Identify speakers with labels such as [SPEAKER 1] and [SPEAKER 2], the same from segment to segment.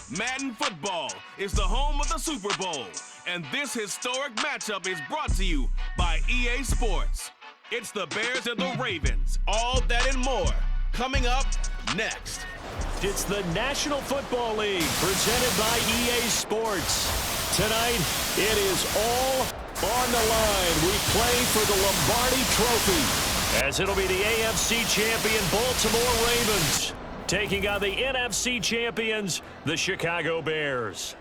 [SPEAKER 1] Madden Football is the home of the Super Bowl, and this historic matchup is brought to you by EA Sports. It's the Bears and the Ravens, all that and more, coming up next.
[SPEAKER 2] It's the National Football League presented by EA Sports. Tonight, it is all on the line. We play for the Lombardi Trophy, as it'll be the AFC champion Baltimore Ravens taking on the NFC champions, the Chicago Bears.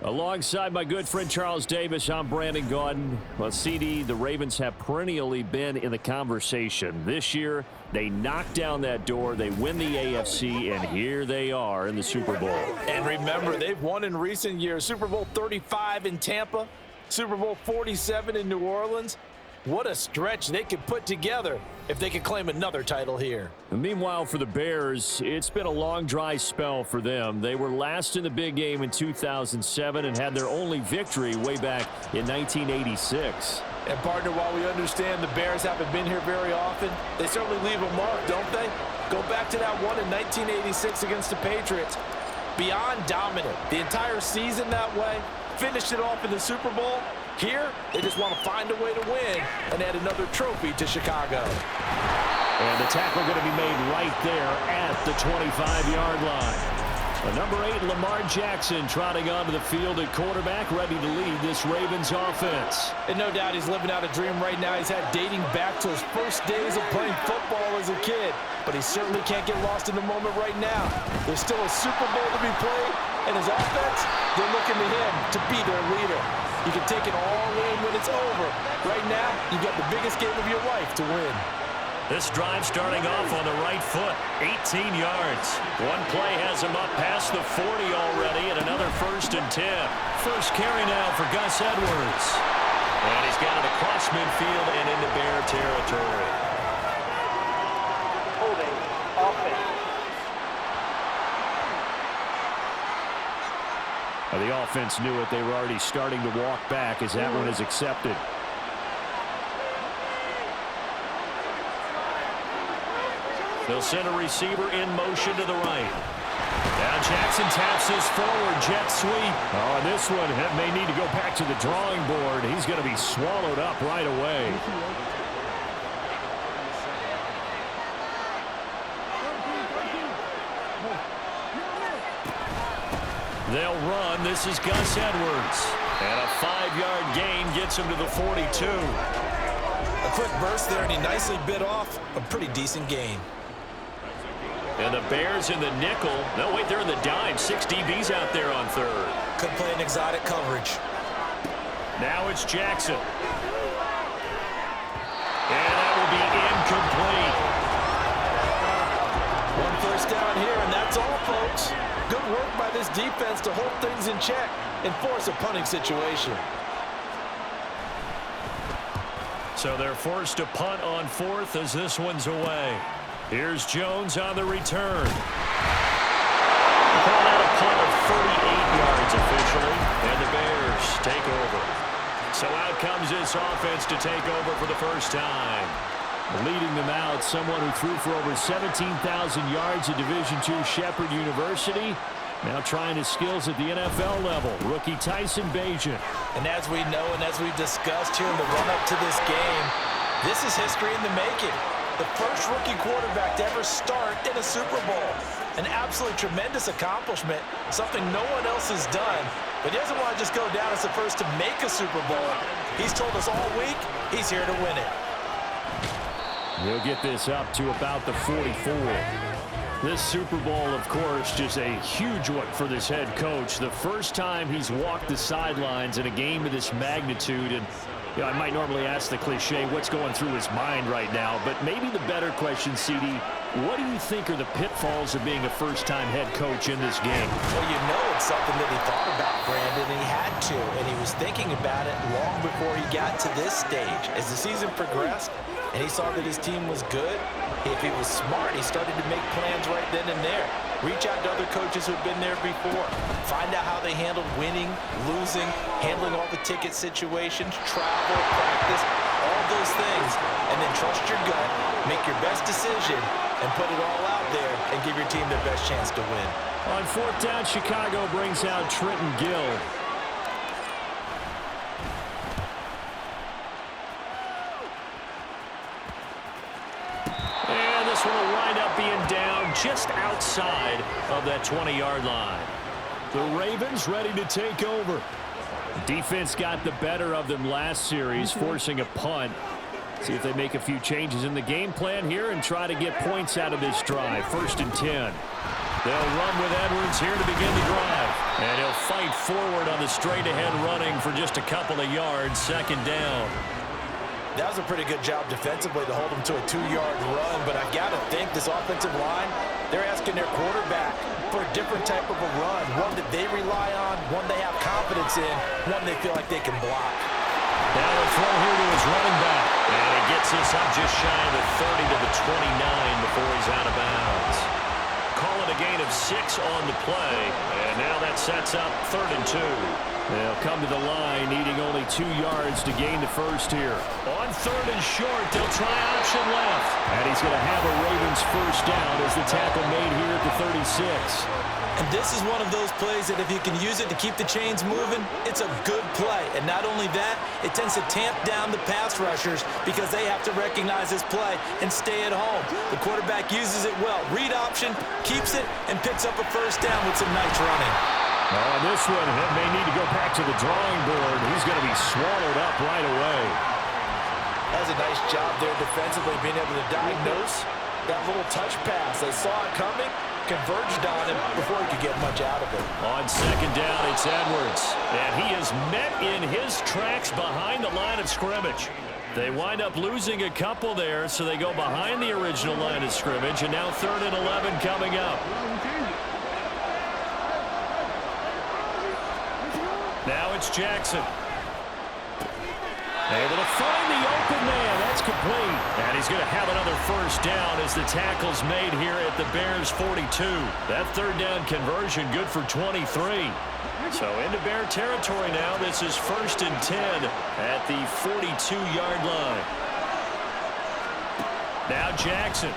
[SPEAKER 2] Alongside my good friend Charles Davis, I'm Brandon Gaudin. Well, CD, the Ravens have perennially been in the conversation. This year, they knock down that door, they win the AFC, and here they are in the Super Bowl.
[SPEAKER 3] And remember, they've won in recent years. Super Bowl 35 in Tampa, Super Bowl 47 in New Orleans. What a stretch they could put together if they could claim another title here.
[SPEAKER 2] And meanwhile, for the Bears, it's been a long, dry spell for them. They were last in the big game in 2007 and had their only victory way back in 1986.
[SPEAKER 3] And, partner, while we understand the Bears haven't been here very often, they certainly leave a mark, don't they? Go back to that one in 1986 against the Patriots. Beyond dominant. The entire season that way. Finished it off in the Super Bowl. Here, they just want to find a way to win and add another trophy to Chicago.
[SPEAKER 2] And the tackle going to be made right there at the 25-yard line. The number 8, Lamar Jackson, trotting onto the field at quarterback, ready to lead this Ravens offense.
[SPEAKER 3] And no doubt he's living out a dream right now. He's had dating back to his first days of playing football as a kid. But he certainly can't get lost in the moment right now. There's still a Super Bowl to be played, and his offense, they're looking to him to be their leader. You can take it all in when it's over. Right now, you got the biggest game of your life to win.
[SPEAKER 2] This drive starting off on the right foot, 18 yards. One play has him up past the 40 already, and another 1st and 10. First carry now for Gus Edwards. And he's got it across midfield and into Bear territory.
[SPEAKER 4] Holding, offense.
[SPEAKER 2] The offense knew it. They were already starting to walk back as that one is accepted. They'll send a receiver in motion to the right. Now Jackson taps his forward jet sweep. Oh, this one may need to go back to the drawing board. He's going to be swallowed up right away. They'll run. This is Gus Edwards. And a 5-yard gain gets him to the 42.
[SPEAKER 3] A quick burst there, and he nicely bit off a pretty decent gain.
[SPEAKER 2] And the Bears in the nickel. No, wait, they're in the dime. 6 DBs out there on third.
[SPEAKER 3] Could play an exotic coverage.
[SPEAKER 2] Now it's Jackson. And that will be incomplete.
[SPEAKER 3] One first down here, and that's all, folks. Good work by this defense to hold things in check and force a punting situation.
[SPEAKER 2] So they're forced to punt on 4th as this one's away. Here's Jones on the return. Called out a punt of 38 yards officially, and the Bears take over. So out comes this offense to take over for the first time. Leading them out, someone who threw for over 17,000 yards at Division II Shepherd University. Now trying his skills at the NFL level, rookie Tyson Bagent.
[SPEAKER 3] And as we know and as we've discussed here in the run-up to this game, this is history in the making. The first rookie quarterback to ever start in a Super Bowl. An absolutely tremendous accomplishment, something no one else has done. But he doesn't want to just go down as the first to make a Super Bowl. He's told us all week he's here to win it.
[SPEAKER 2] He'll get this up to about the 44. This Super Bowl, of course, just a huge one for this head coach. The first time he's walked the sidelines in a game of this magnitude. And you know, I might normally ask the cliche, what's going through his mind right now? But maybe the better question, CD, what do you think are the pitfalls of being a first-time head coach in this game?
[SPEAKER 3] Well, you know it's something that he thought about, Brandon, and he had to. And he was thinking about it long before he got to this stage. As the season progressed, and he saw that his team was good, if he was smart, he started to make plans right then and there. Reach out to other coaches who've been there before. Find out how they handled winning, losing, handling all the ticket situations, travel, practice, all those things. And then trust your gut, make your best decision, and put it all out there and give your team their best chance to win.
[SPEAKER 2] On fourth down, Chicago brings out Trenton Gill. And this one will wind up being down just outside of that 20-yard line. The Ravens ready to take over. Defense got the better of them last series, forcing a punt. See if they make a few changes in the game plan here and try to get points out of this drive. 1st and 10. They'll run with Edwards here to begin the drive. And he'll fight forward on the straight-ahead running for just a couple of yards. 2nd down.
[SPEAKER 3] That was a pretty good job defensively to hold them to a 2-yard run, but I got to think this offensive line, they're asking their quarterback for a different type of a run, one that they rely on, one they have confidence in, one they feel like they can block.
[SPEAKER 2] Now a throw here to his running back, and it gets us up just shy of the 30 to the 29 before he's out of bounds. Call it a gain of 6 on the play, and now that sets up 3rd and 2. They'll come to the line, needing only 2 yards to gain the first here. On 3rd and short, they'll try option left. And he's going to have a Ravens first down as the tackle made here at the 36.
[SPEAKER 3] And this is one of those plays that if you can use it to keep the chains moving, it's a good play. And not only that, it tends to tamp down the pass rushers because they have to recognize this play and stay at home. The quarterback uses it well. Read option, keeps it, and picks up a first down with some nice running.
[SPEAKER 2] On this one, he may need to go back to the drawing board. He's going to be swallowed up right away.
[SPEAKER 3] That's a nice job there defensively, being able to diagnose that little touch pass. They saw it coming, converged on him before he could get much out of it.
[SPEAKER 2] On 2nd down, it's Edwards. And he is met in his tracks behind the line of scrimmage. They wind up losing a couple there, so they go behind the original line of scrimmage. And now 3rd and 11 coming up. Now it's Jackson. Able to find the open man. That's complete. And he's going to have another first down as the tackle's made here at the Bears' 42. That 3rd down conversion good for 23. So into Bear territory now. This is 1st and 10 at the 42-yard line. Now Jackson.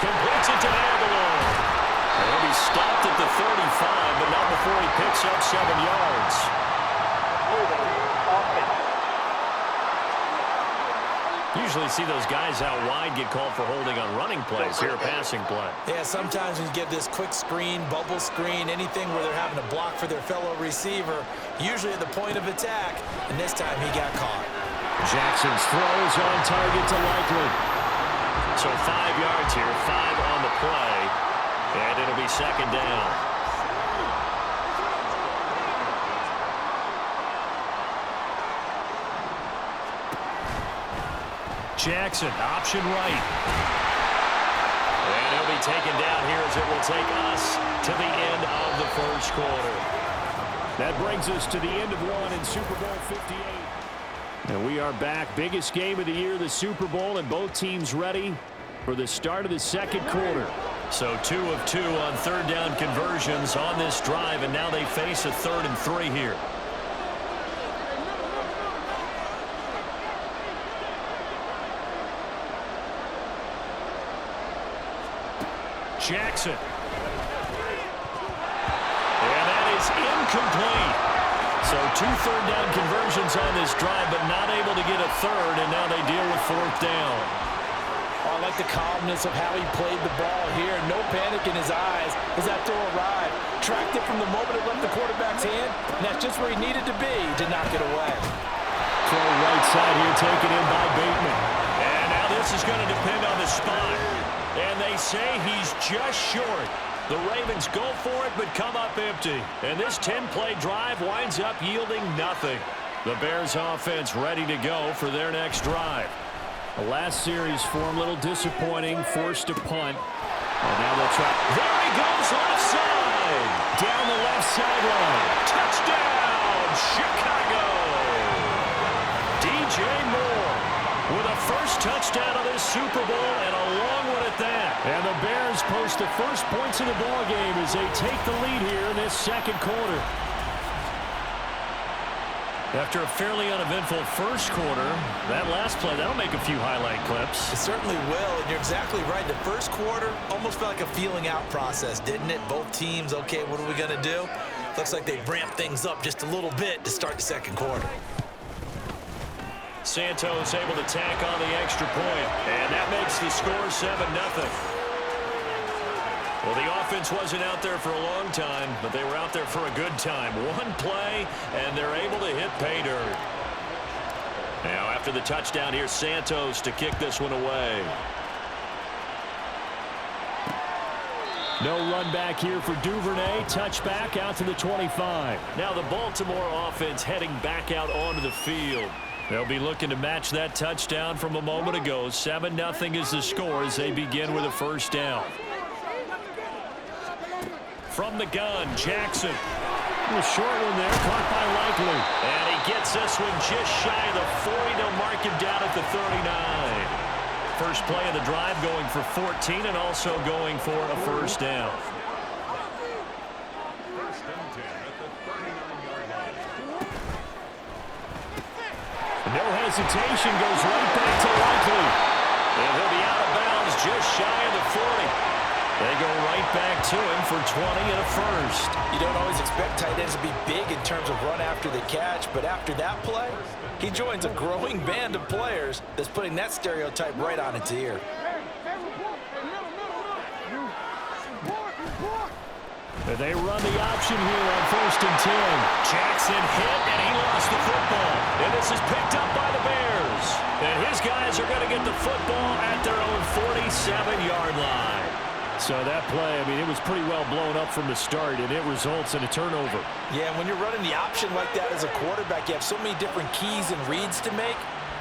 [SPEAKER 2] Completes it to Aguilar. He'll be stopped at the 35, but not before he picks up 7 yards. Usually see those guys out wide get called for holding on running plays. Here a passing play.
[SPEAKER 3] Yeah, sometimes when you get this quick screen, bubble screen, anything where they're having to block for their fellow receiver, usually at the point of attack, and this time he got caught.
[SPEAKER 2] Jackson's throws on target to Likely. So 5 yards here, 5 on the play, and it'll be 2nd down. Jackson, option right. And he'll be taken down here as it will take us to the end of the first quarter. That brings us to the end of one in Super Bowl 58. And we are back. Biggest game of the year, the Super Bowl, and both teams ready for the start of the second quarter. So 2 of 2 on 3rd down conversions on this drive, and now they face a 3rd and 3 here. Jackson. And that is incomplete. So 2 third down conversions on this drive, but not able to get a 3rd, and now they deal with 4th down.
[SPEAKER 3] Oh, I like the calmness of how he played the ball here. No panic in his eyes as that throw arrived. Tracked it from the moment it left the quarterback's hand, and that's just where he needed to be to knock it away.
[SPEAKER 2] Throw right side here, taken in by Bateman. And now this is going to depend on the spot. And they say he's just short. The Ravens go for it, but come up empty. And this 10-play drive winds up yielding nothing. The Bears offense ready to go for their next drive. The last series form a little disappointing, forced to punt. And now they'll try. There he goes, left side. Down the left sideline. Touchdown, Chicago. DJ Moore with a first touchdown of this Super Bowl, and a long one at that. And the Bears post the first points of the ball game as they take the lead here in this second quarter. After a fairly uneventful first quarter, that last play, that'll make a few highlight clips.
[SPEAKER 3] It certainly will, and you're exactly right. The first quarter almost felt like a feeling out process, didn't it? Both teams, okay, what are we going to do? Looks like they ramped things up just a little bit to start the second quarter.
[SPEAKER 2] Santos able to tack on the extra point, and that makes the score 7-0. Well, the offense wasn't out there for a long time, but they were out there for a good time. One play, and they're able to hit pay dirt. Now, after the touchdown, here's Santos to kick this one away. No run back here for Duvernay. Touchback out to the 25. Now the Baltimore offense heading back out onto the field. They'll be looking to match that touchdown from a moment ago. 7-0 is the score as they begin with a first down. From the gun, Jackson. A short one there, caught by Likely. And he gets this one just shy of the 40. They'll mark him down at the 39. First play of the drive going for 14 and also going for a first down. No hesitation, goes right back to Likely. And he'll be out of bounds just shy of the 40. They go right back to him for 20 and a first.
[SPEAKER 3] You don't always expect tight ends to be big in terms of run after the catch, but after that play, he joins a growing band of players that's putting that stereotype right on its ear.
[SPEAKER 2] They run the option here on 1st and 10. Jackson hit, and he lost the football. And this is picked up by the Bears. And his guys are going to get the football at their own 47-yard line. So that play, I mean, it was pretty well blown up from the start, and it results in a turnover.
[SPEAKER 3] Yeah, when you're running the option like that as a quarterback, you have so many different keys and reads to make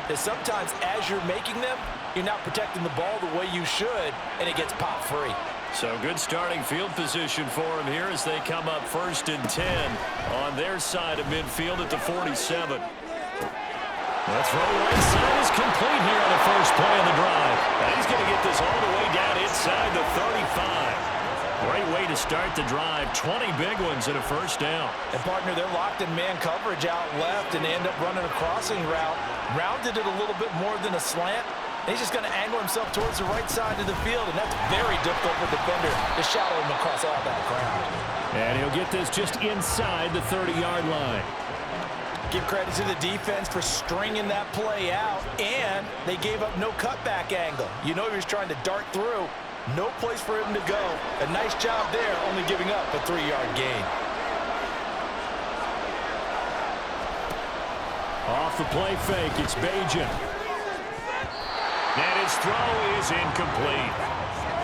[SPEAKER 3] that sometimes as you're making them, you're not protecting the ball the way you should, and it gets popped free.
[SPEAKER 2] So good starting field position for him here as they come up 1st and 10 on their side of midfield at the 47. The throw right side is complete here on the first play of the drive. And he's going to get this all the way down inside the 35. Great way to start the drive. 20 big ones and a first down.
[SPEAKER 3] And, partner, they're locked in man coverage out left, and they end up running a crossing route. Rounded it a little bit more than a slant. And he's just going to angle himself towards the right side of the field, and that's very difficult for the defender to shadow him across all that ground.
[SPEAKER 2] And he'll get this just inside the 30-yard line.
[SPEAKER 3] Give credit to the defense for stringing that play out, and they gave up no cutback angle. You know he was trying to dart through. No place for him to go. A nice job there, only giving up a 3-yard gain.
[SPEAKER 2] Off the play fake, it's Bajan. And his throw is incomplete.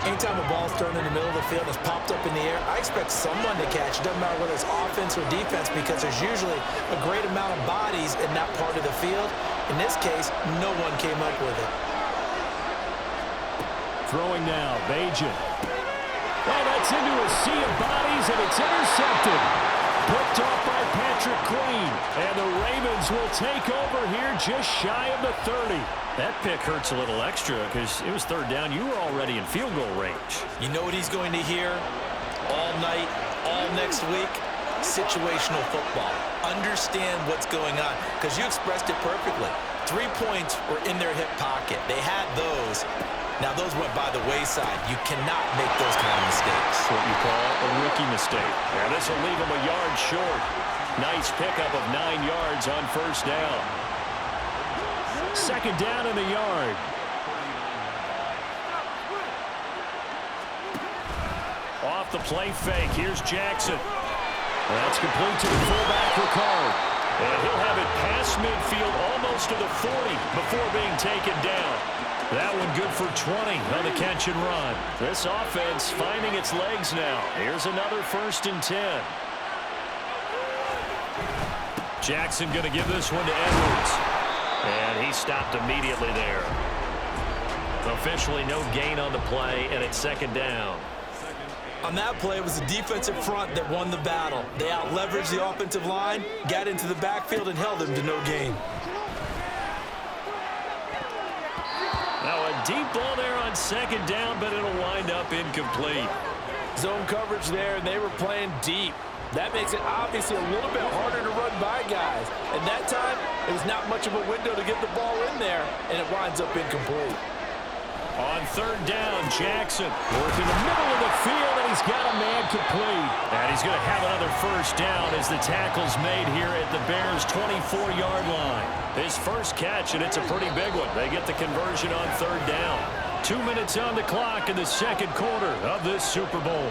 [SPEAKER 3] Anytime a ball's thrown in the middle of the field and it's popped up in the air, I expect someone to catch it. Doesn't matter whether it's offense or defense, because there's usually a great amount of bodies in that part of the field. In this case, no one came up with it.
[SPEAKER 2] Throwing now, Bajan. Well, that's into a sea of bodies, and it's intercepted. Picked off by Patrick Queen. And the Ravens will take over here just shy of the 30. That pick hurts a little extra because it was 3rd down. You were already in field goal range.
[SPEAKER 3] You know what he's going to hear all night, all next week? Situational football. Understand what's going on, because you expressed it perfectly. 3 points were in their hip pocket. They had those. Now, those went by the wayside. You cannot make those kind of mistakes.
[SPEAKER 2] What you call a rookie mistake. Now, this will leave him a yard short. Nice pickup of 9 yards on 1st down. 2nd down in the yard. Off the play fake. Here's Jackson. That's complete to the fullback, Ricard. And he'll have it past midfield almost to the 40 before being taken down. That one good for 20 on the catch and run. This offense finding its legs now. Here's another 1st and 10. Jackson going to give this one to Edwards. And he stopped immediately there. Officially no gain on the play, and it's 2nd down.
[SPEAKER 3] On that play, it was the defensive front that won the battle. They out-leveraged the offensive line, got into the backfield, and held him to no gain.
[SPEAKER 2] Now a deep ball there on 2nd down, but it'll wind up incomplete.
[SPEAKER 3] Zone coverage there, and they were playing deep. That makes it obviously a little bit harder to run by guys. And that time, It was not much of a window to get the ball in there, and it winds up incomplete.
[SPEAKER 2] On third down, Jackson working the middle of the field, and he's got a man complete. And he's going to have another first down as the tackle's made here at the Bears' 24-yard line. His first catch, and it's a pretty big one. They get the conversion on third down. 2 minutes on the clock in the second quarter of this Super Bowl.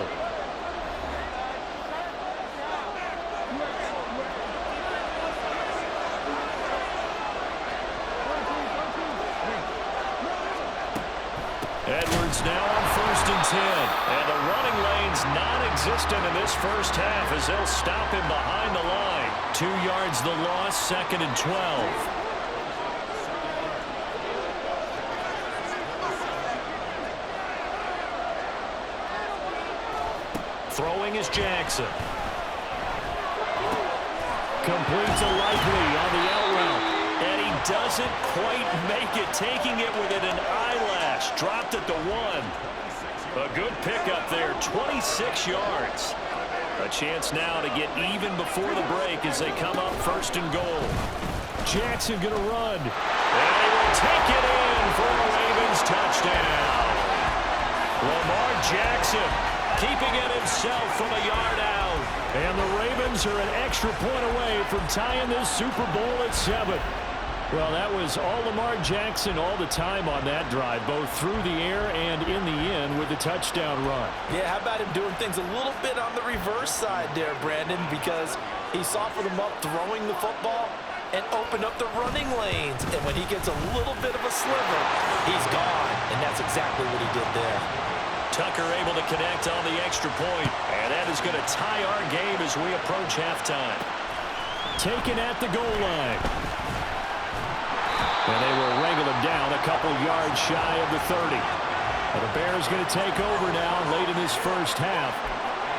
[SPEAKER 2] Edwards now on 1st and 10. And the running lane's non-existent in this first half as they'll stop him behind the line. 2 yards the loss, 2nd and 12. Throwing is Jackson. Completes a Likely on the out route. And he doesn't quite make it, taking it within an eyelash. Dropped at the 1. A good pickup there, 26 yards. A chance now to get even before the break as they come up 1st and goal. Jackson going to run. And he will take it in for a Ravens touchdown. Lamar Jackson keeping it himself from a yard out. And the Ravens are an extra point away from tying this Super Bowl at 7. Well, that was all Lamar Jackson all the time on that drive, both through the air and in the end with the touchdown run.
[SPEAKER 3] Yeah, how about him doing things a little bit on the reverse side there, Brandon, because he softened him up throwing the football and opened up the running lanes. And when he gets a little bit of a sliver, he's gone. And that's exactly what he did there.
[SPEAKER 2] Tucker able to connect on the extra point, and that is going to tie our game as we approach halftime. Taken at the goal line. And they will wrangle him down a couple yards shy of the 30. And the Bears going to take over now late in this first half.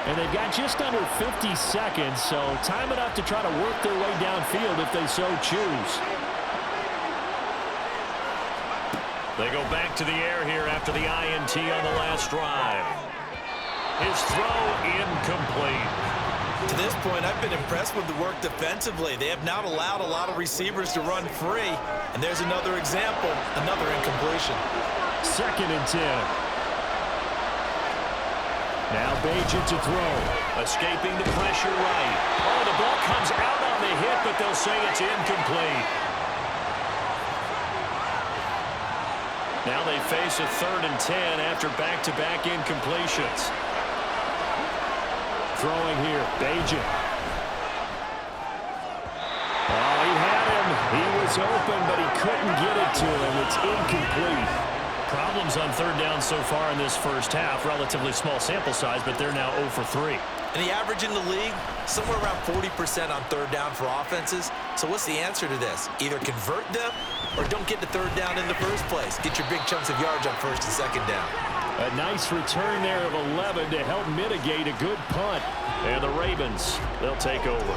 [SPEAKER 2] And they've got just under 50 seconds, so time enough to try to work their way downfield if they so choose. They go back to the air here after the INT on the last drive. His throw incomplete.
[SPEAKER 3] To this point, I've been impressed with the work defensively. They have not allowed a lot of receivers to run free. And there's another example, another incompletion.
[SPEAKER 2] 2nd and 10. Now Bagent to throw. Escaping the pressure right. Oh, the ball comes out on the hit, but they'll say it's incomplete. Now they face a 3rd and 10 after back-to-back incompletions. Throwing here, Bagent. Oh, he had him. He was open, but he couldn't get it to him. It's incomplete. Problems on 3rd down so far in this first half. Relatively small sample size, but they're now 0 for 3.
[SPEAKER 3] And the average in the league, somewhere around 40% on 3rd down for offenses. So what's the answer to this? Either convert them or don't get the 3rd down in the first place. Get your big chunks of yards on 1st and 2nd down.
[SPEAKER 2] A nice return there of 11 to help mitigate a good punt. And the Ravens, they'll take over.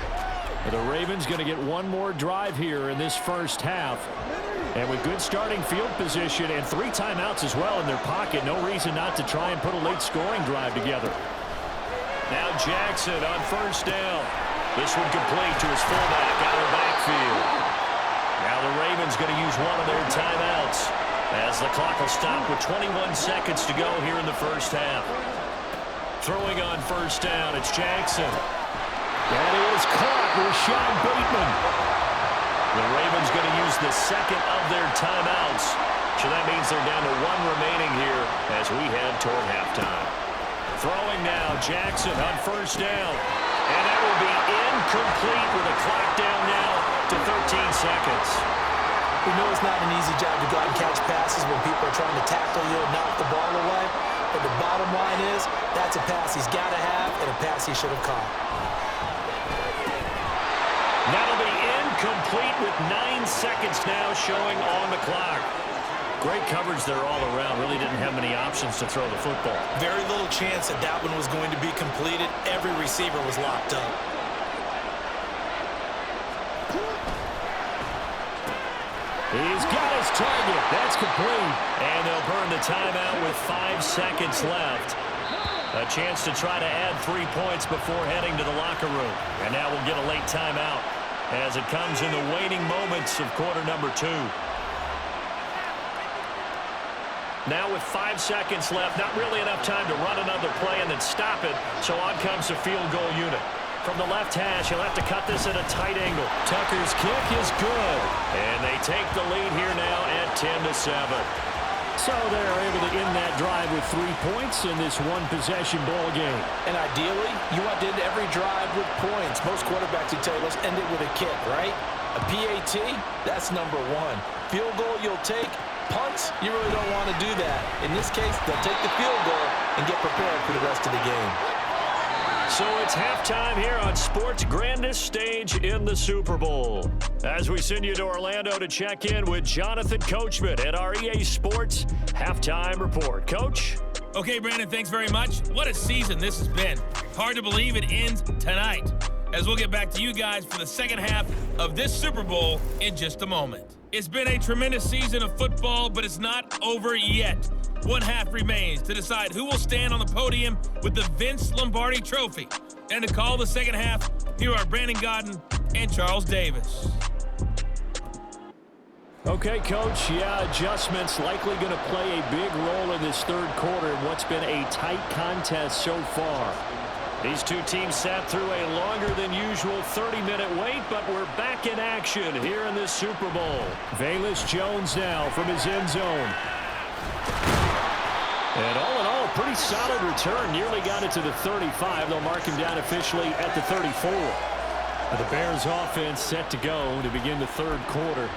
[SPEAKER 2] And the Ravens going to get one more drive here in this first half. And with good starting field position and 3 timeouts as well in their pocket, no reason not to try and put a late scoring drive together. Now Jackson on 1st down. This one complete to his fullback out of the backfield. Now the Ravens going to use one of their timeouts as the clock will stop with 21 seconds to go here in the first half. Throwing on 1st down, it's Jackson. That is caught with Sean Bateman. The Ravens going to use the 2nd of their timeouts. So that means they're down to 1 remaining here as we head toward halftime. Throwing now, Jackson on 1st down. And that will be incomplete with a clock down now to 13 seconds.
[SPEAKER 3] We know it's not an easy job to go out and catch passes when people are trying to tackle you and knock the ball away. But the bottom line is, that's a pass he's got to have and a pass he should have caught.
[SPEAKER 2] That'll be incomplete with 9 seconds now showing on the clock. Great coverage there all around. Really didn't have many options to throw the football.
[SPEAKER 3] Very little chance that that one was going to be completed. Every receiver was locked up.
[SPEAKER 2] He's got his target. That's complete. And they'll burn the timeout with 5 seconds left. A chance to try to add 3 points before heading to the locker room. And now we'll get a late timeout as it comes in the waning moments of quarter number 2. Now with 5 seconds left, not really enough time to run another play and then stop it, so on comes the field goal unit. From the left hash, he'll have to cut this at a tight angle. Tucker's kick is good. And they take the lead here now at 10-7. So they're able to end that drive with 3 points in this one-possession ball game.
[SPEAKER 3] And ideally, you want to end every drive with points. Most quarterbacks would tell you, let's end it with a kick, right? A PAT, that's number 1. Field goal you'll take. Punts, you really don't want to do that. In this case, they'll take the field goal and get prepared for the rest of the game.
[SPEAKER 2] So it's halftime here on sports' grandest stage in the Super Bowl. As we send you to Orlando to check in with Jonathan Coachman at our EA Sports Halftime Report. Coach?
[SPEAKER 1] Okay, Brandon, thanks very much. What a season this has been. Hard to believe it ends tonight, as we'll get back to you guys for the second half of this Super Bowl in just a moment. It's been a tremendous season of football, but it's not over yet. One half remains to decide who will stand on the podium with the Vince Lombardi Trophy. And to call the second half, here are Brandon Godden and Charles Davis.
[SPEAKER 2] Okay, Coach, adjustments likely going to play a big role in this third quarter in what's been a tight contest so far. These two teams sat through a longer than usual 30-minute wait, but we're back in action here in this Super Bowl. Velus Jones now from his end zone. And all in all, pretty solid return. Nearly got it to the 35. They'll mark him down officially at the 34. The Bears offense set to go to begin the third quarter.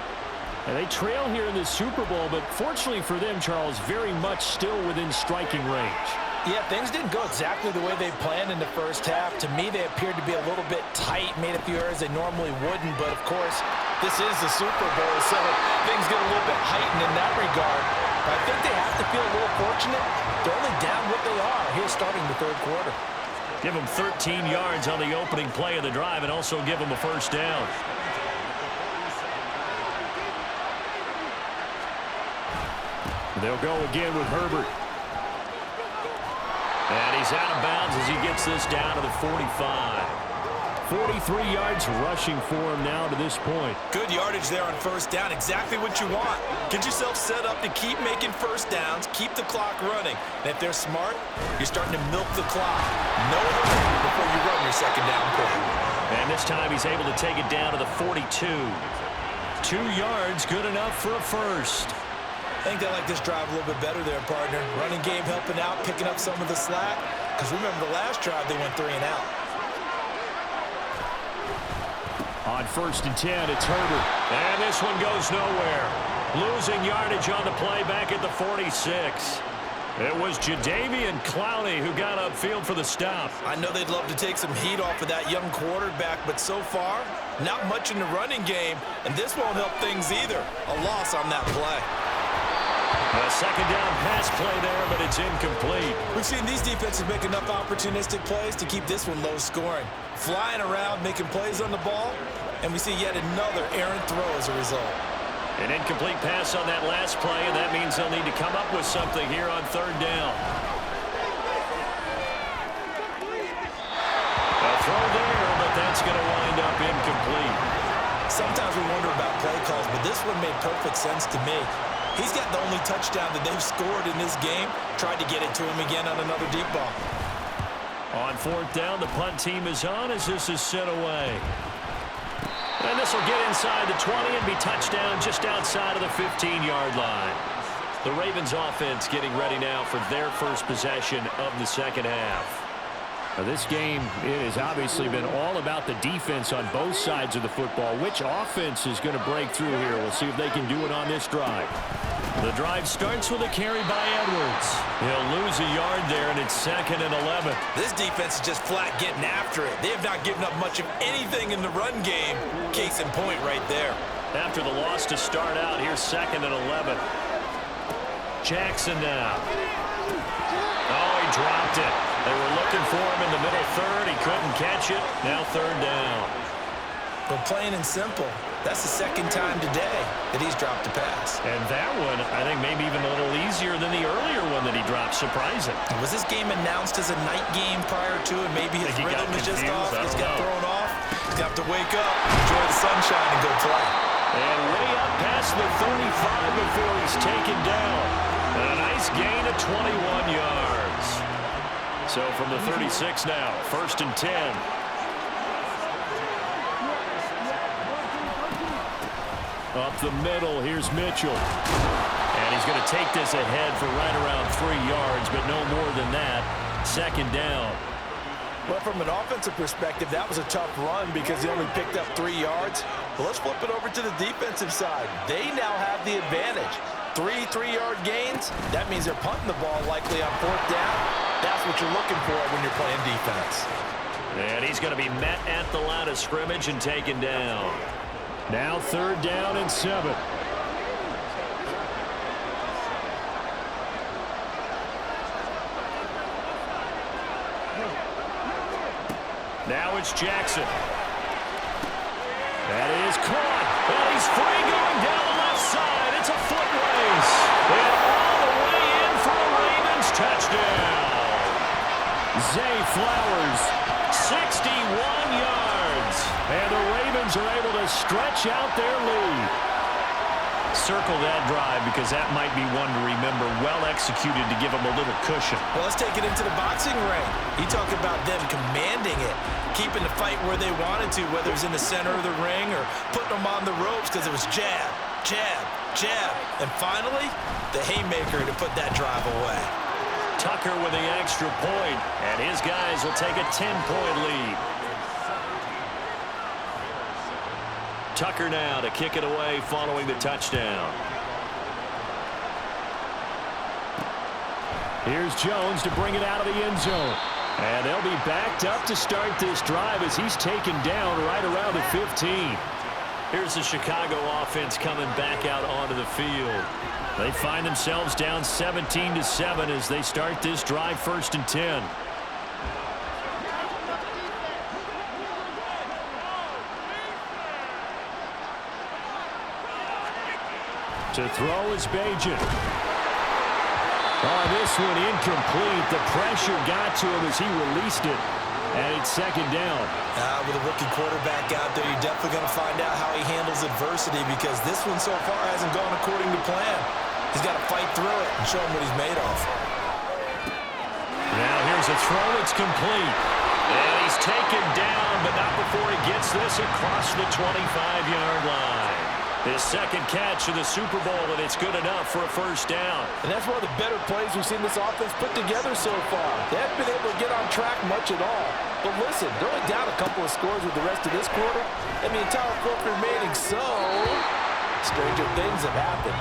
[SPEAKER 2] And they trail here in the Super Bowl, but fortunately for them, Charles, very much still within striking range.
[SPEAKER 3] Yeah, things didn't go exactly the way they planned in the first half. To me, they appeared to be a little bit tight, made a few errors they normally wouldn't. But, of course, this is the Super Bowl, so things get a little bit heightened in that regard. But I think they have to feel a little fortunate. They're only down what they are here starting the third quarter.
[SPEAKER 2] Give them 13 yards on the opening play of the drive and also give them a first down. They'll go again with Herbert. And he's out of bounds as he gets this down to the 45. 43 yards rushing for him now to this point.
[SPEAKER 3] Good yardage there on first down. Exactly what you want. Get yourself set up to keep making first downs, keep the clock running. And if they're smart, you're starting to milk the clock. No hurry before you run your second down play.
[SPEAKER 2] And this time he's able to take it down to the 42. 2 yards, good enough for a first.
[SPEAKER 3] I think they like this drive a little bit better there, partner. Running game helping out, picking up some of the slack. Because remember the last drive, they went 3 and out.
[SPEAKER 2] On first and 10, it's Herbert. And this one goes nowhere. Losing yardage on the play back at the 46. It was Jadeveon Clowney who got upfield for the stop.
[SPEAKER 3] I know they'd love to take some heat off of that young quarterback, but so far, not much in the running game. And this won't help things either. A loss on that play.
[SPEAKER 2] A second down pass play there, but it's incomplete.
[SPEAKER 3] We've seen these defenses make enough opportunistic plays to keep this one low scoring. Flying around, making plays on the ball, and we see yet another errant throw as a result.
[SPEAKER 2] An incomplete pass on that last play, and that means they'll need to come up with something here on third down. A throw there, but that's going to wind up incomplete.
[SPEAKER 3] Sometimes we wonder about play calls, but this one made perfect sense to me. He's got the only touchdown that they've scored in this game. Tried to get it to him again on another deep ball.
[SPEAKER 2] On fourth down, the punt team is on as this is sent away. And this will get inside the 20 and be touchdown just outside of the 15-yard line. The Ravens offense getting ready now for their first possession of the second half. Now this game, it has obviously been all about the defense on both sides of the football. Which offense is going to break through here? We'll see if they can do it on this drive. The drive starts with a carry by Edwards. He'll lose a yard there, and it's 2nd and 11.
[SPEAKER 3] This defense is just flat getting after it. They have not given up much of anything in the run game. Case in point right there.
[SPEAKER 2] After the loss to start out, here's 2nd and 11. Jackson now. Oh, he dropped it. They were looking for him in the middle third. He couldn't catch it. Now third down.
[SPEAKER 3] But plain and simple, that's the second time today that he's dropped a pass.
[SPEAKER 2] And that one, I think, maybe even a little easier than the earlier one that he dropped. Surprising.
[SPEAKER 3] Was this game announced as a night game prior to, and maybe his rhythm was just off? Just got thrown off? got to wake up, enjoy the sunshine, and go play.
[SPEAKER 2] And way up past the 35 before he's taken down. And a nice gain of 21 yards. So from the 36 now, 1st and 10. Up the middle, here's Mitchell. And he's going to take this ahead for right around 3 yards, but no more than that. 2nd down.
[SPEAKER 3] Well, from an offensive perspective, that was a tough run because he only picked up 3 yards. But let's flip it over to the defensive side. They now have the advantage. 3 3-yard gains. That means they're punting the ball likely on 4th down. That's what you're looking for when you're playing defense.
[SPEAKER 2] And he's going to be met at the line of scrimmage and taken down. Now 3rd down and 7. Now it's Jackson. That is caught. And he's free going down the left side. It's a foot race. And all the way in for a Ravens touchdown. Zay Flowers, 61 yards. And the Ravens are able to stretch out their lead. Circle that drive because that might be one to remember. Well executed to give them a little cushion.
[SPEAKER 3] Well, let's take it into the boxing ring. You talk about them commanding it, keeping the fight where they wanted to, whether it's in the center of the ring or putting them on the ropes because it was jab, jab, jab. And finally, the haymaker to put that drive away.
[SPEAKER 2] Tucker with the extra point, and his guys will take a 10-point lead. Tucker now to kick it away following the touchdown. Here's Jones to bring it out of the end zone. And they'll be backed up to start this drive as he's taken down right around the 15. Here's the Chicago offense coming back out onto the field. They find themselves down 17-7 as they start this drive 1st and 10. To throw is Bajan. Oh, this one incomplete. The pressure got to him as he released it. And it's 2nd down.
[SPEAKER 3] With a rookie quarterback out there, you're definitely going to find out how he handles adversity because this one so far hasn't gone according to plan. He's got to fight through it and show him what he's made of.
[SPEAKER 2] Now here's a throw. It's complete. And he's taken down, but not before he gets this across the 25-yard line. His 2nd catch of the Super Bowl, and it's good enough for a 1st down.
[SPEAKER 3] And that's one of the better plays we've seen this offense put together so far. They haven't been able to get on track much at all. But listen, they're only down a couple of scores with the rest of this quarter, and the entire fourth remaining, so stranger things have happened.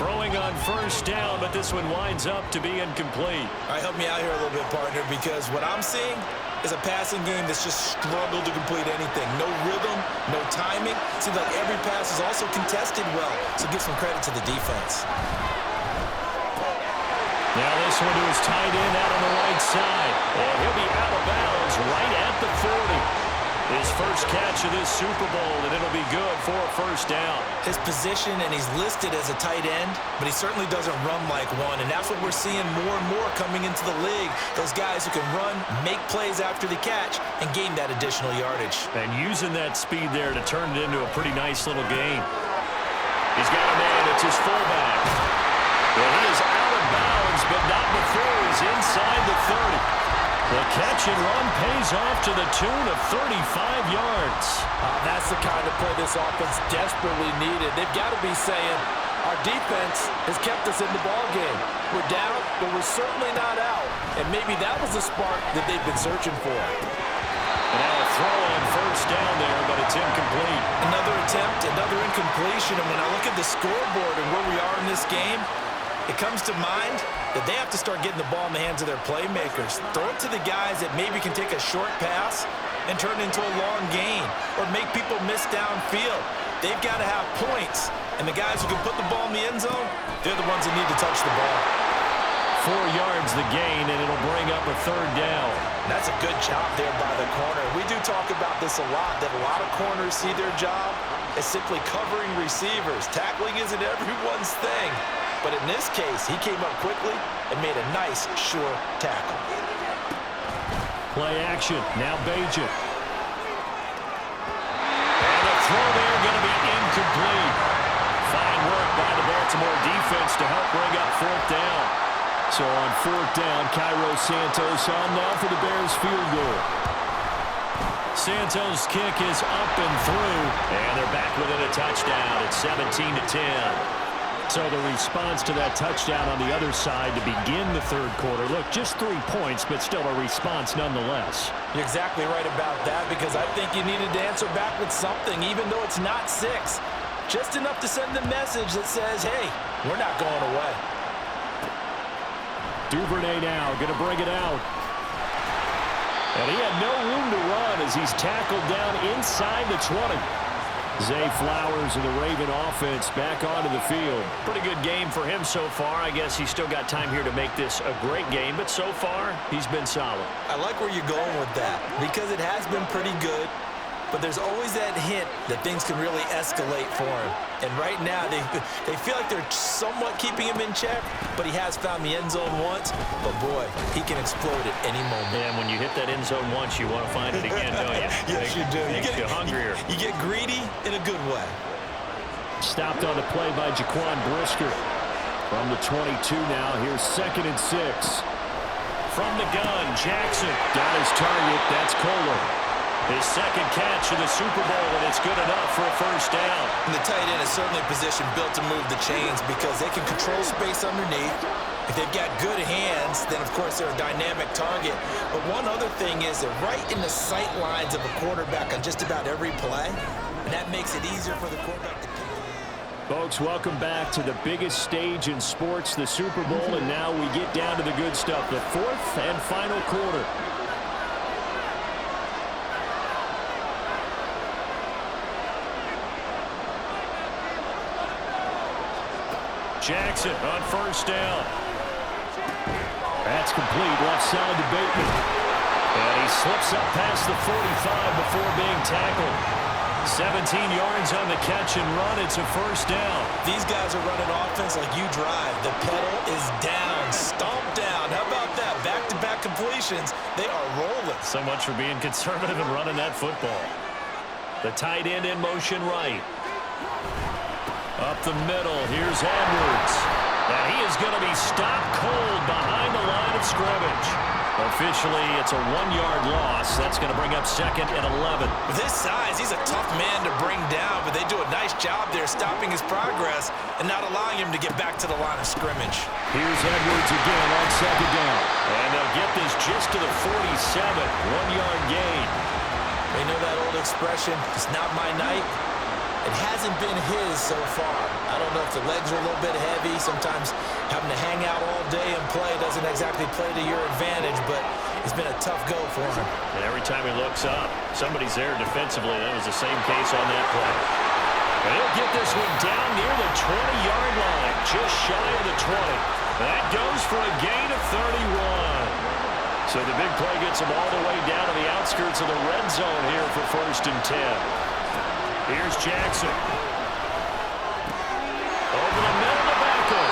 [SPEAKER 2] Throwing on 1st down, but this one winds up to be incomplete.
[SPEAKER 3] All right, help me out here a little bit, partner, because what I'm seeing is a passing game that's just struggled to complete anything. No rhythm, no timing. Seems like every pass is also contested well, so give some credit to the defense.
[SPEAKER 2] Now this one to his tight end out on the right side. And he'll be out of bounds right at the 40. His first catch of this Super Bowl, and it'll be good for a 1st down.
[SPEAKER 3] His position, and he's listed as a tight end, but he certainly doesn't run like one, and that's what we're seeing more and more coming into the league. Those guys who can run, make plays after the catch, and gain that additional yardage.
[SPEAKER 2] And using that speed there to turn it into a pretty nice little game. He's got a man, it's his fullback. Well, he is out of bounds, but not before he's inside the 30. The catch and run pays off to the tune of 35 yards.
[SPEAKER 3] That's the kind of play this offense desperately needed. They've got to be saying, our defense has kept us in the ballgame. We're down, but we're certainly not out. And maybe that was the spark that they've been searching for.
[SPEAKER 2] Now a throw on 1st down there, but it's incomplete.
[SPEAKER 3] Another attempt, another incompletion. And when I look at the scoreboard and where we are in this game, it comes to mind that they have to start getting the ball in the hands of their playmakers. Throw it to the guys that maybe can take a short pass and turn it into a long gain or make people miss downfield. They've got to have points. And the guys who can put the ball in the end zone, they're the ones that need to touch the ball.
[SPEAKER 2] 4 yards the gain, and it'll bring up a 3rd down.
[SPEAKER 3] That's a good job there by the corner. We do talk about this a lot, that a lot of corners see their job as simply covering receivers. Tackling isn't everyone's thing. But in this case, he came up quickly and made a nice, sure tackle.
[SPEAKER 2] Play action. Now Bajan. some more defense to help bring up fourth down. So on fourth down, Cairo Santos on now for the Bears field goal. Santos' kick is up and through, and they're back within a touchdown. It's 17-10. So the response to that touchdown on the other side to begin the third quarter. Look, just 3 points, but still a response nonetheless.
[SPEAKER 3] You're exactly right about that, because I think you needed to answer back with something, even though it's not 6. Just enough to send the message that says, hey, we're not going away.
[SPEAKER 2] Duvernay now going to bring it out. And he had no room to run as he's tackled down inside the 20. Zay Flowers and the Raven offense back onto the field. Pretty good game for him so far. I guess he's still got time here to make this a great game, but so far, he's been solid.
[SPEAKER 3] I like where you're going with that, because it has been pretty good, but there's always that hint that things can really escalate for him. And right now, they feel like they're somewhat keeping him in check, but he has found the end zone once. But, boy, he can explode at any moment.
[SPEAKER 2] And when you hit that end zone once, you want to find it again, don't you?
[SPEAKER 3] Yes, you do.
[SPEAKER 2] Makes you hungrier.
[SPEAKER 3] You get greedy in a good way.
[SPEAKER 2] Stopped on the play by Jaquan Brisker. From the 22 now, here's 2nd and 6. From the gun, Jackson got his target. That's Kohler. His second catch of the Super Bowl, and it's good enough for a first down.
[SPEAKER 3] And the tight end is certainly a position built to move the chains, because they can control space underneath. If they've got good hands, then, of course, they're a dynamic target. But one other thing is they're right in the sight lines of a quarterback on just about every play, and that makes it easier for the quarterback to do.
[SPEAKER 2] Folks, welcome back to the biggest stage in sports, the Super Bowl, and now we get down to the good stuff, the fourth and final quarter. Jackson on first down. That's complete, left side to Bateman. And he slips up past the 45 before being tackled. 17 yards on the catch and run. It's a first down.
[SPEAKER 3] These guys are running offense like you drive. The pedal is down, stomp down. How about that? Back-to-back completions. They are rolling.
[SPEAKER 2] So much for being conservative and running that football. The tight end in motion right. Up the middle, here's Edwards. And he is going to be stopped cold behind the line of scrimmage. Officially, it's a 1-yard loss. That's going to bring up 2nd and 11.
[SPEAKER 3] With his size, he's a tough man to bring down, but they do a nice job there stopping his progress and not allowing him to get back to the line of scrimmage.
[SPEAKER 2] Here's Edwards again on 2nd down. And they'll get this just to the 47, 1-yard gain.
[SPEAKER 3] They know that old expression, it's not my night. It hasn't been his so far. I don't know if the legs are a little bit heavy. Sometimes having to hang out all day and play doesn't exactly play to your advantage, but it's been a tough go for him.
[SPEAKER 2] And every time he looks up, somebody's there defensively. That was the same case on that play. And he'll get this one down near the 20-yard line, just shy of the 20. That goes for a gain of 31. So the big play gets him all the way down to the outskirts of the red zone here for 1st and 10. Here's Jackson. Over the middle to Beckham.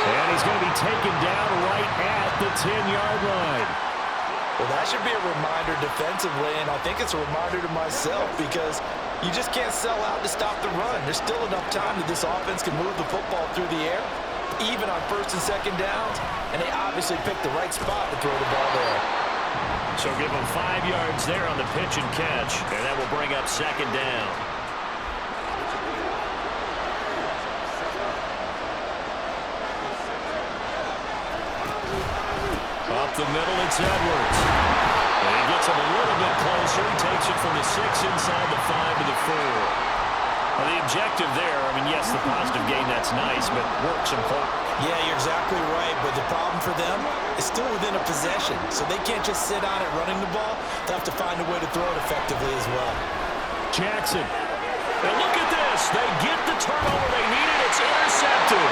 [SPEAKER 2] And he's going to be taken down right at the 10-yard line.
[SPEAKER 3] Well, that should be a reminder defensively, and I think it's a reminder to myself, because you just can't sell out to stop the run. There's still enough time that this offense can move the football through the air, even on 1st and 2nd downs, and they obviously picked the right spot to throw the ball there.
[SPEAKER 2] So give them 5 yards there on the pitch and catch, and that will bring up 2nd down. Up the middle, it's Edwards. And he gets him a little bit closer. He takes it from the 6 inside the 5 to the 4. Well, the objective there, I mean, yes, the positive gain, that's nice, but work's important.
[SPEAKER 3] Yeah, you're exactly right, but the problem for them is still within a possession, so they can't just sit on it running the ball. They'll have to find a way to throw it effectively as well.
[SPEAKER 2] Jackson. And look at this. They get the turnover they needed. It's intercepted.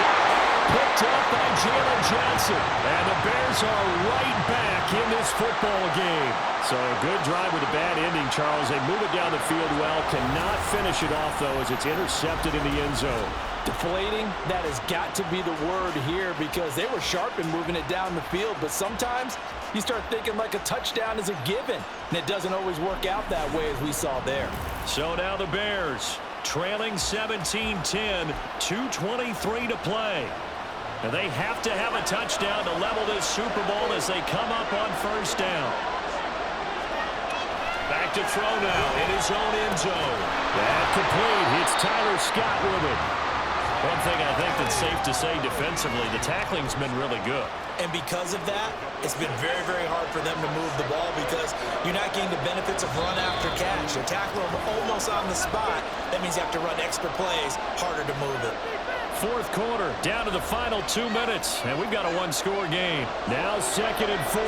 [SPEAKER 2] Picked up by Jalen Johnson. And the Bears are right back in this football game. So a good drive with a bad ending, Charles. They move it down the field well. Cannot finish it off, though, as it's intercepted in the end zone.
[SPEAKER 4] Deflating, that has got to be the word here, because they were sharp in moving it down the field, but sometimes you start thinking like a touchdown is a given, and it doesn't always work out that way as we saw there.
[SPEAKER 2] So now the Bears trailing 17-10, 2:23 to play. And they have to have a touchdown to level this Super Bowl as they come up on first down. Back to throw now in his own end zone. That complete. It's Tyler Scott with it. One thing I think that's safe to say defensively, the tackling's been really good.
[SPEAKER 3] And because of that, it's been very, very hard for them to move the ball because you're not getting the benefits of run after catch. They're tackling them almost on the spot. That means you have to run extra plays, harder to move it.
[SPEAKER 2] Fourth quarter, down to the final 2 minutes, and we've got a one-score game. Now 2nd and 4.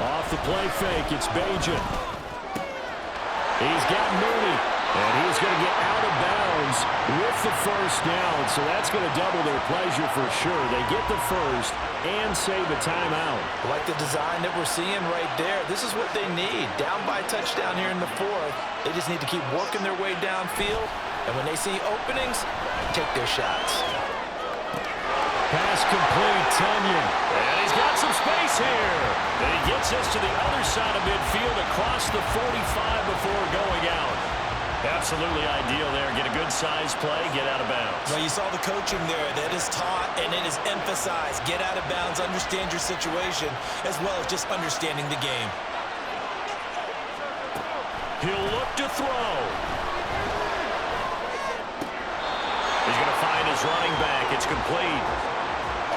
[SPEAKER 2] Off the play fake, it's Bajan. He's got Mooney, and he's going to get out of bounds with the first down, so that's going to double their pleasure for sure. They get the first and save a timeout.
[SPEAKER 3] I like the design that we're seeing right there. This is what they need. Down by a touchdown here in the fourth. They just need to keep working their way downfield, and when they see openings, take their shots.
[SPEAKER 2] Pass complete, Tunyon. And he's got some space here. And he gets us to the other side of midfield across the 45 before going out. Absolutely ideal there. Get a good size play, get out of bounds.
[SPEAKER 3] Well, you saw the coaching there. That is taught and it is emphasized. Get out of bounds, understand your situation, as well as just understanding the game.
[SPEAKER 2] He'll look to throw. He's going to find his running back. It's complete.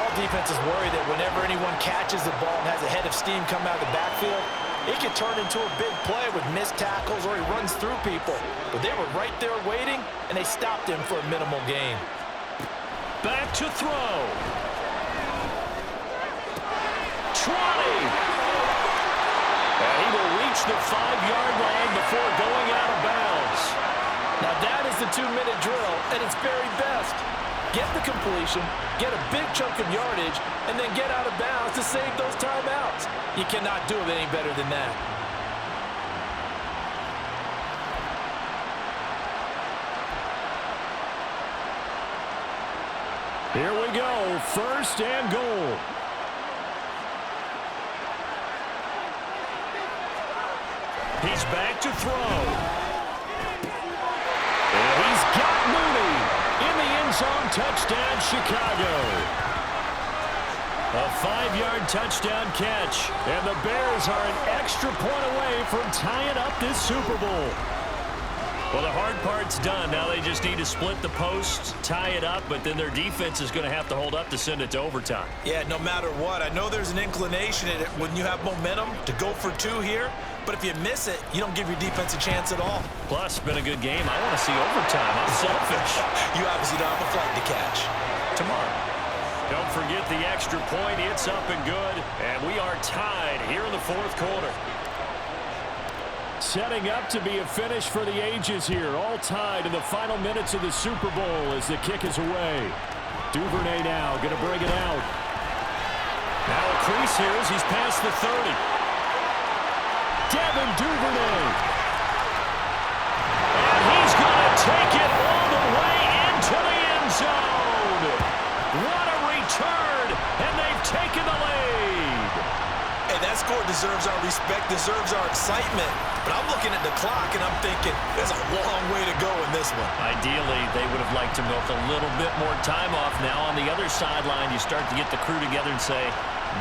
[SPEAKER 3] All defenses worry that whenever anyone catches the ball and has a head of steam come out of the backfield, it can turn into a big play with missed tackles or he runs through people. But they were right there waiting, and they stopped him for a minimal gain.
[SPEAKER 2] Back to throw. 20. And he will reach the 5-yard line before going out of bounds.
[SPEAKER 3] Now that is the 2-minute drill at its very best. Get the completion, get a big chunk of yardage, and then get out of bounds to save those timeouts. You cannot do it any better than that.
[SPEAKER 2] Here we go, first and goal. He's back to throw. And he's got Mooney in the end zone, touchdown Chicago. A 5-yard touchdown catch, and the Bears are an extra point away from tying up this Super Bowl. Well, the hard part's done. Now they just need to split the posts, tie it up, but then their defense is going to have to hold up to send it to overtime.
[SPEAKER 3] Yeah, no matter what. I know there's an inclination in it when you have momentum to go for 2 here, but if you miss it, you don't give your defense a chance at all.
[SPEAKER 2] Plus, it's been a good game. I want to see overtime. I'm selfish.
[SPEAKER 3] You obviously don't have a flight to catch.
[SPEAKER 2] Tomorrow. Don't forget the extra point. It's up and good, and we are tied here in the fourth quarter. Setting up to be a finish for the ages here. All tied in the final minutes of the Super Bowl as the kick is away. Duvernay now going to bring it out. Now a crease here as he's past the 30. Devin Duvernay. And he's going to take it all the way into the end zone. What a return, and they've taken the lead.
[SPEAKER 3] Hey, that score deserves our respect, deserves our excitement. But I'm looking at the clock, and I'm thinking there's a long way to go in this one.
[SPEAKER 2] Ideally, they would have liked to milk a little bit more time off. Now on the other sideline, you start to get the crew together and say,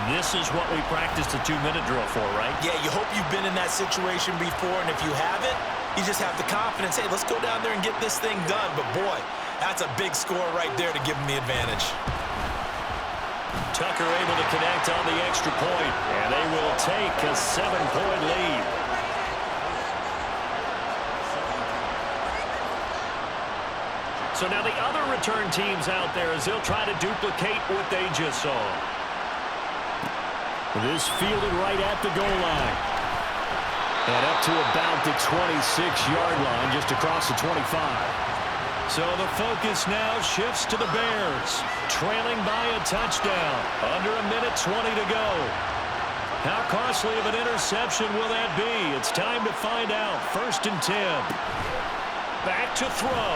[SPEAKER 2] this is what we practiced a 2-minute drill for, right?
[SPEAKER 3] Yeah, you hope you've been in that situation before, and if you haven't, you just have the confidence, hey, let's go down there and get this thing done. But, boy, that's a big score right there to give them the advantage.
[SPEAKER 2] Tucker able to connect on the extra point, and they will take a 7-point lead. So now the other return teams out there as they'll try to duplicate what they just saw. This fielded right at the goal line. And up to about the 26-yard line, just across the 25. So the focus now shifts to the Bears, trailing by a touchdown. Under a minute 20 to go. How costly of an interception will that be? It's time to find out. 1st and 10. Back to throw.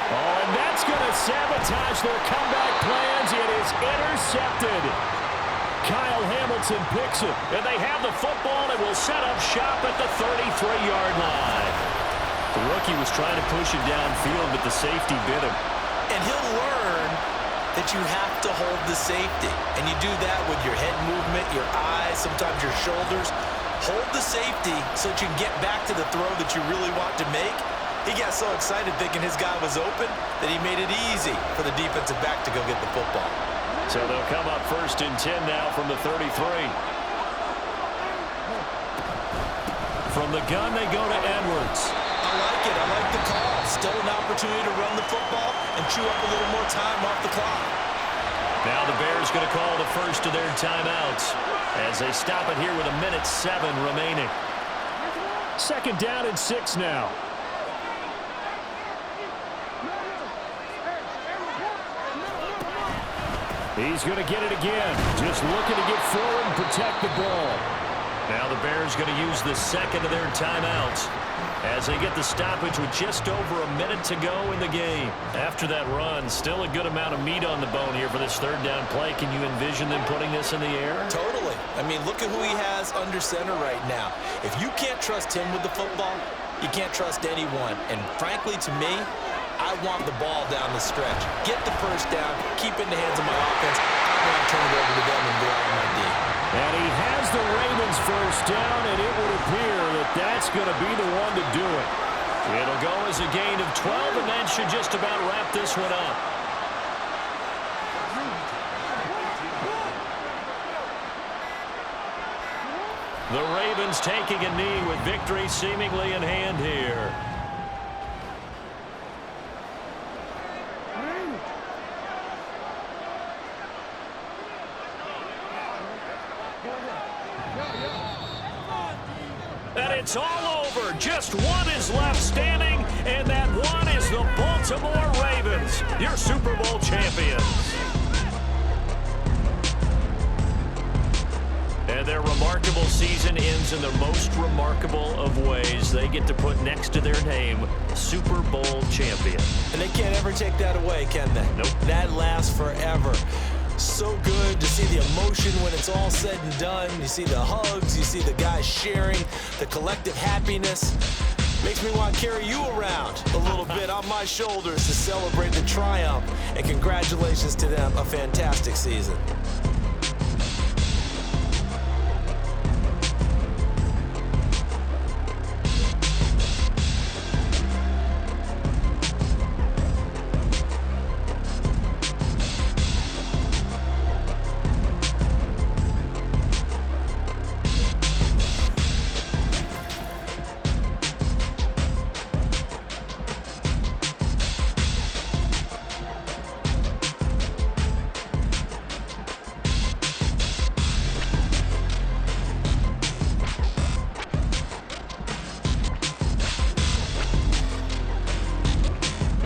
[SPEAKER 2] Oh, and that's going to sabotage their comeback plans. It is intercepted. Kyle Hamilton picks it. And they have the football and will set up shop at the 33-yard line. The rookie was trying to push it downfield, but the safety bit him.
[SPEAKER 3] And he'll learn that you have to hold the safety. And you do that with your head movement, your eyes, sometimes your shoulders. Hold the safety so that you can get back to the throw that you really want to make. He got so excited thinking his guy was open that he made it easy for the defensive back to go get the football.
[SPEAKER 2] So they'll come up 1st and 10 now from the 33. From the gun, they go to Edwards.
[SPEAKER 3] I like it. I like the call. Still an opportunity to run the football and chew up a little more time off the clock.
[SPEAKER 2] Now the Bears going to call the first of their timeouts as they stop it here with 1:07 remaining. 2nd down and 6 now. He's going to get it again. Just looking to get forward and protect the ball. Now the Bears going to use the 2nd of their timeouts as they get the stoppage with just over a minute to go in the game. After that run, still a good amount of meat on the bone here for this 3rd down play. Can you envision them putting this in the air?
[SPEAKER 3] Totally. I mean, look at who he has under center right now. If you can't trust him with the football, you can't trust anyone. And frankly, to me, I want the ball down the stretch. Get the first down, keep it in the hands of my offense. I want to turn it over to them and rely on my D.
[SPEAKER 2] And he has the Ravens first down, and it would appear that that's going to be the one to do it. It'll go as a gain of 12, and that should just about wrap this one up. The Ravens taking a knee with victory seemingly in hand here. And it's all over. Just one is left standing, and that one is the Baltimore Ravens, your Super Bowl champions. And their remarkable season ends in the most remarkable of ways. They get to put next to their name, Super Bowl champion.
[SPEAKER 3] And they can't ever take that away, can they?
[SPEAKER 2] Nope.
[SPEAKER 3] That lasts forever. So good to see the emotion when it's all said and done. You see the hugs, you see the guys sharing, the collective happiness. Makes me want to carry you around a little bit on my shoulders to celebrate the triumph. And congratulations to them, a fantastic season.